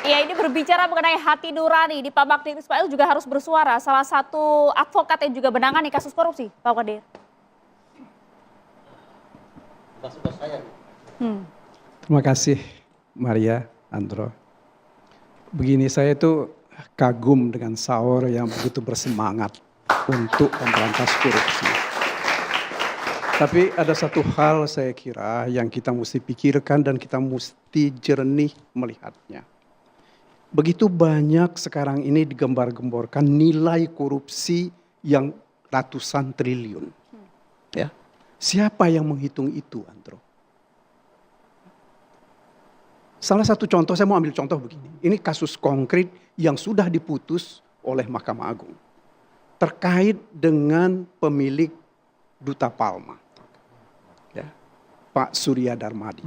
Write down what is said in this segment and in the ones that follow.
Ya, ini berbicara mengenai hati nurani, di Pak Magdir Ismail juga harus bersuara. Salah satu advokat yang juga menangani kasus korupsi, Pak Magdir. Terima kasih Maria, Andro. Begini, saya itu kagum dengan Saur yang begitu bersemangat untuk memberantas korupsi. Tapi ada satu hal saya kira yang kita mesti pikirkan dan kita mesti jernih melihatnya. Begitu banyak sekarang ini digembar-gemborkan nilai korupsi yang ratusan triliun. Ya. Siapa yang menghitung itu, Andro? Salah satu contoh, saya mau ambil contoh begini. Ini kasus konkret yang sudah diputus oleh Mahkamah Agung. Terkait dengan pemilik Duta Palma. Ya, Pak Surya Darmadi.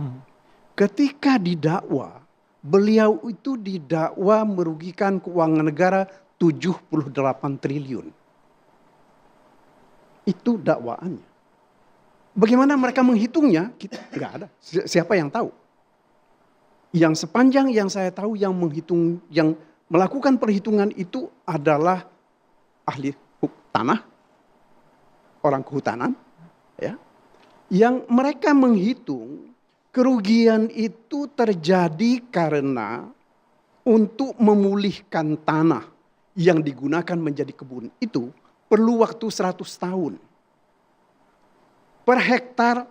Ketika didakwa, beliau itu didakwa merugikan keuangan negara 78 triliun. Itu dakwaannya. Bagaimana mereka menghitungnya? Kita nggak ada. Siapa yang tahu? Yang sepanjang yang saya tahu yang menghitung, yang melakukan perhitungan itu adalah ahli tanah, orang kehutanan, ya, yang mereka menghitung kerugian itu terjadi karena untuk memulihkan tanah yang digunakan menjadi kebun itu perlu waktu 100 tahun. Per hektar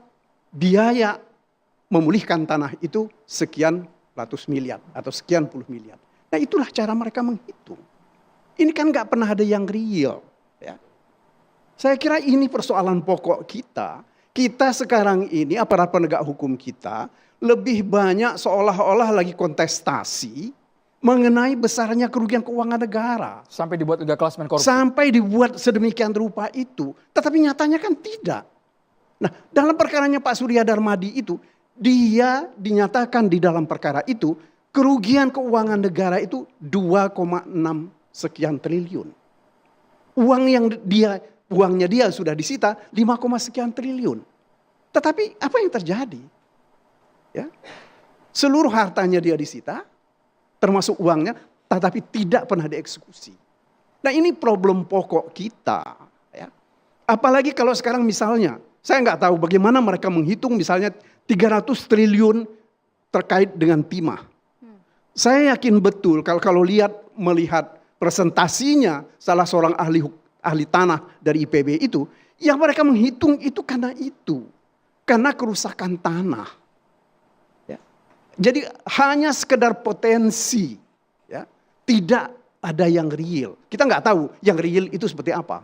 biaya memulihkan tanah itu sekian ratus miliar atau sekian puluh miliar. Nah itulah cara mereka menghitung. Ini kan nggak pernah ada yang real. Ya. Saya kira ini persoalan pokok kita. Kita sekarang ini aparat penegak hukum kita lebih banyak seolah-olah lagi kontestasi mengenai besarnya kerugian keuangan negara. Sampai dibuat udah klasmen korupsi. Sampai dibuat sedemikian rupa itu. Tetapi nyatanya kan tidak. Nah dalam perkaranya Pak Surya Darmadi itu, dia dinyatakan di dalam perkara itu kerugian keuangan negara itu 2,6 sekian triliun. Uangnya dia sudah disita 5, sekian triliun. Tetapi apa yang terjadi? Ya. Seluruh hartanya dia disita, termasuk uangnya, tetapi tidak pernah dieksekusi. Nah ini problem pokok kita. Ya. Apalagi kalau sekarang misalnya, saya nggak tahu bagaimana mereka menghitung misalnya 300 triliun terkait dengan timah. Saya yakin betul kalau melihat presentasinya salah seorang ahli tanah dari IPB itu, yang mereka menghitung itu karena kerusakan tanah. Ya. Jadi hanya sekedar potensi, ya, tidak ada yang real. Kita nggak tahu yang real itu seperti apa.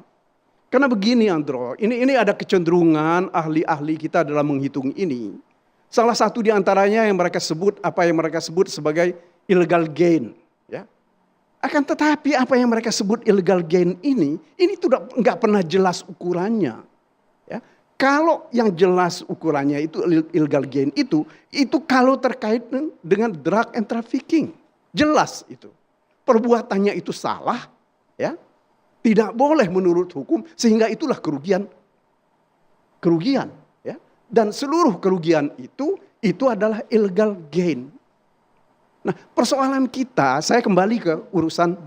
Karena begini Andro, ini ada kecenderungan ahli-ahli kita dalam menghitung ini. Salah satu di antaranya yang mereka sebut sebagai illegal gain. Ya. Akan tetapi apa yang mereka sebut illegal gain ini nggak pernah jelas ukurannya. Ya. Kalau yang jelas ukurannya itu illegal gain itu kalau terkait dengan drug and trafficking. Jelas itu. Perbuatannya itu salah, ya. Tidak boleh menurut hukum, sehingga itulah kerugian. Ya. Dan seluruh kerugian itu adalah illegal gain. Nah persoalan kita, saya kembali ke urusan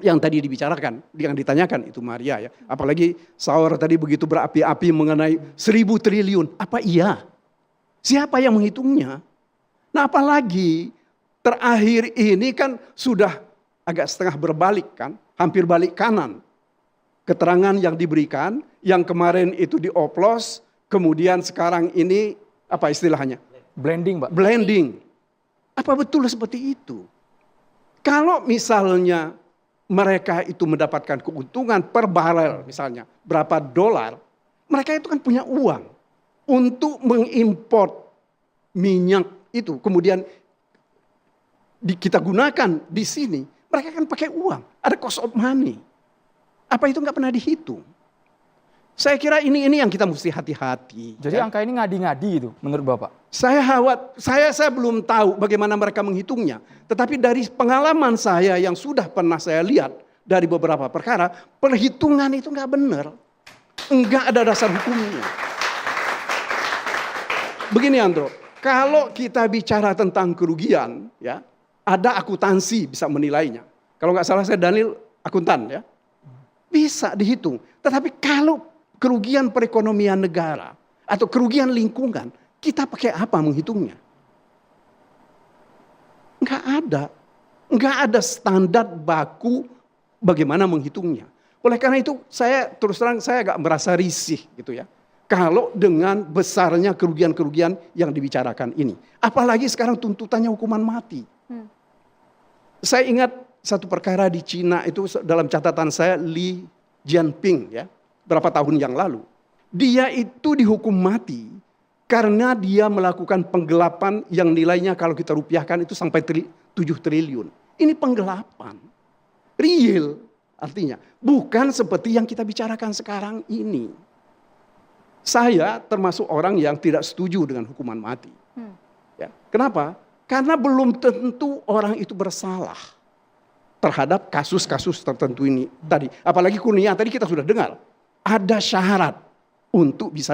yang tadi dibicarakan, yang ditanyakan itu Maria ya. Apalagi Saur tadi begitu berapi-api mengenai 1.000 triliun. Apa iya? Siapa yang menghitungnya? Nah apalagi terakhir ini kan sudah agak setengah berbalik kan, hampir balik kanan. Keterangan yang diberikan, yang kemarin itu dioplos, kemudian sekarang ini apa istilahnya? Blending, Pak. Blending. Apa betul seperti itu? Kalau misalnya mereka itu mendapatkan keuntungan per barel misalnya berapa dolar, mereka itu kan punya uang untuk mengimport minyak itu, kemudian kita gunakan di sini. Mereka kan pakai uang, ada cost of money. Apa itu nggak pernah dihitung? Saya kira ini yang kita mesti hati-hati. Jadi ya. angka ini ngadi-ngadi itu menurut Bapak? Saya belum tahu bagaimana mereka menghitungnya. Tetapi dari pengalaman saya yang sudah pernah saya lihat dari beberapa perkara, perhitungan itu nggak benar. Enggak ada dasar hukumnya. Begini Andro, kalau kita bicara tentang kerugian, ya ada akuntansi bisa menilainya. Kalau nggak salah saya Daniel akuntan ya. Bisa dihitung. Tetapi kalau kerugian perekonomian negara atau kerugian lingkungan, kita pakai apa menghitungnya? Nggak ada standar baku bagaimana menghitungnya. Oleh karena itu saya terus terang saya agak merasa risih gitu ya. Kalau dengan besarnya kerugian-kerugian yang dibicarakan ini. Apalagi sekarang tuntutannya hukuman mati. Saya ingat satu perkara di Cina itu dalam catatan saya Li Jianping ya. Berapa tahun yang lalu. Dia itu dihukum mati karena dia melakukan penggelapan yang nilainya kalau kita rupiahkan itu sampai 7 triliun. Ini penggelapan. Real artinya. Bukan seperti yang kita bicarakan sekarang ini. Saya termasuk orang yang tidak setuju dengan hukuman mati. Ya, kenapa? Karena belum tentu orang itu bersalah terhadap kasus-kasus tertentu ini tadi. Apalagi Kurnia tadi kita sudah dengar. Ada syarat untuk bisa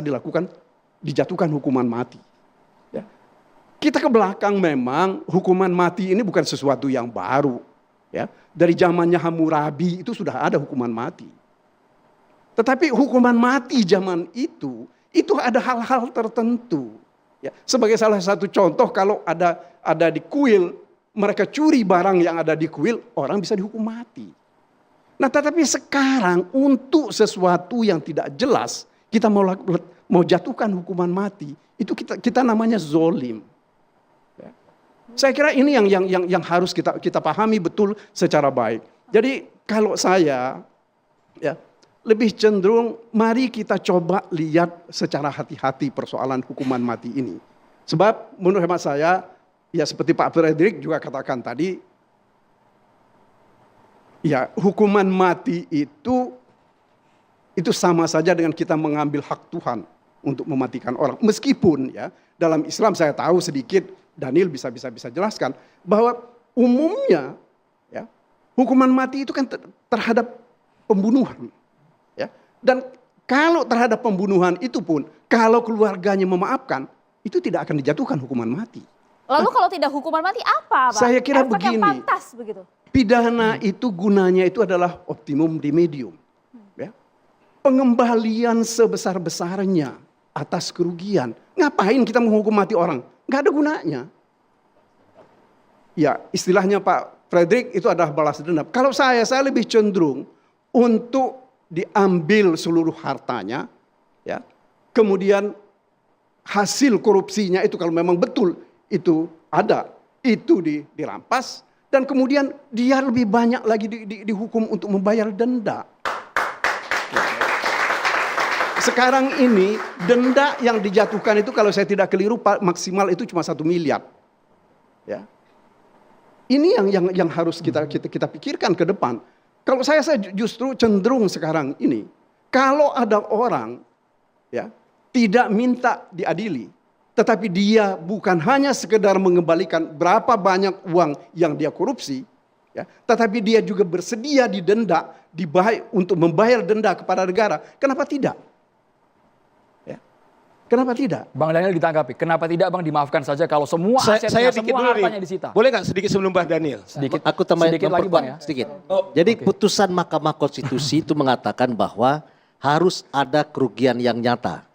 dijatuhkan hukuman mati. Ya. Kita ke belakang memang hukuman mati ini bukan sesuatu yang baru. Ya. Dari zamannya Hammurabi itu sudah ada hukuman mati. Tetapi hukuman mati zaman itu ada hal-hal tertentu. Ya. Sebagai salah satu contoh kalau ada di kuil, mereka curi barang yang ada di kuil, orang bisa dihukum mati. Nah tetapi sekarang untuk sesuatu yang tidak jelas, kita mau jatuhkan hukuman mati, itu kita namanya zolim. Ya. Saya kira ini yang harus kita pahami betul secara baik. Jadi kalau saya ya lebih cenderung mari kita coba lihat secara hati-hati persoalan hukuman mati ini. Sebab menurut hemat saya, ya seperti Pak Fredrik juga katakan tadi, ya hukuman mati itu sama saja dengan kita mengambil hak Tuhan untuk mematikan orang. Meskipun ya dalam Islam saya tahu sedikit, Daniel bisa jelaskan bahwa umumnya ya hukuman mati itu kan terhadap pembunuhan. Ya. Dan kalau terhadap pembunuhan itu pun, kalau keluarganya memaafkan, itu tidak akan dijatuhkan hukuman mati. Lalu kalau tidak hukuman mati apa, Pak? Saya kira efek begini, yang pantas begitu. Pidana itu gunanya itu adalah optimum remedium. Ya. Pengembalian sebesar-besarnya atas kerugian. Ngapain kita menghukum mati orang? Nggak ada gunanya. Ya istilahnya Pak Fredrik itu adalah balas dendam. Kalau saya lebih cenderung untuk diambil seluruh hartanya, ya. Kemudian hasil korupsinya itu kalau memang betul itu ada, itu dirampas dan kemudian dia lebih banyak lagi dihukum untuk membayar denda. Sekarang ini denda yang dijatuhkan itu kalau saya tidak keliru maksimal itu cuma 1 miliar. Ya. Ini yang harus kita pikirkan ke depan. Kalau saya justru cenderung sekarang ini, kalau ada orang ya tidak minta diadili, tetapi dia bukan hanya sekedar mengembalikan berapa banyak uang yang dia korupsi, ya, tetapi dia juga bersedia didenda, untuk membayar denda kepada negara. Kenapa tidak? Ya. Kenapa tidak? Bang Daniel ditanggapi, kenapa tidak Bang dimaafkan saja kalau semua asetnya, semua hartanya disita? Boleh nggak sedikit sebelum Bang Daniel? Sedikit, Aku tambahin sedikit lagi Bang ya. sedikit. Jadi putusan Mahkamah Konstitusi itu mengatakan bahwa harus ada kerugian yang nyata.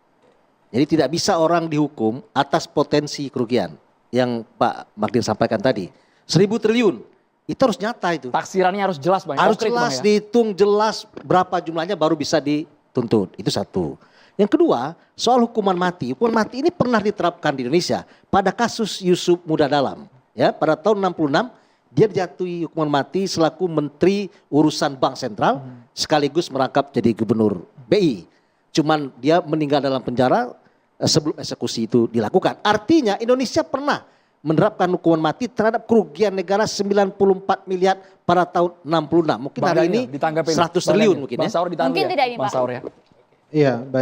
Jadi tidak bisa orang dihukum atas potensi kerugian yang Pak Magdir sampaikan tadi. 1.000 triliun itu harus nyata itu. Taksirannya harus jelas Bang. Harus konkret, jelas, Bang, ya. dihitung jelas berapa jumlahnya baru bisa dituntut. Itu satu. Yang kedua, soal hukuman mati. Hukuman mati ini pernah diterapkan di Indonesia pada kasus Yusuf Muda Dalam. Ya, pada tahun 66 dia dijatuhi hukuman mati selaku Menteri Urusan Bank Sentral sekaligus merangkap jadi Gubernur BI. Cuman dia meninggal dalam penjara sebelum eksekusi itu dilakukan. Artinya Indonesia pernah menerapkan hukuman mati terhadap kerugian negara 94 miliar pada tahun 66. Mungkin Bang hari Daniel, ini ditanggapi 100 triliun mungkin Bang ya. Saur ditanggapi Mungkin ya? tidak ini, Bang Pak. Saur ya. Iya, baik.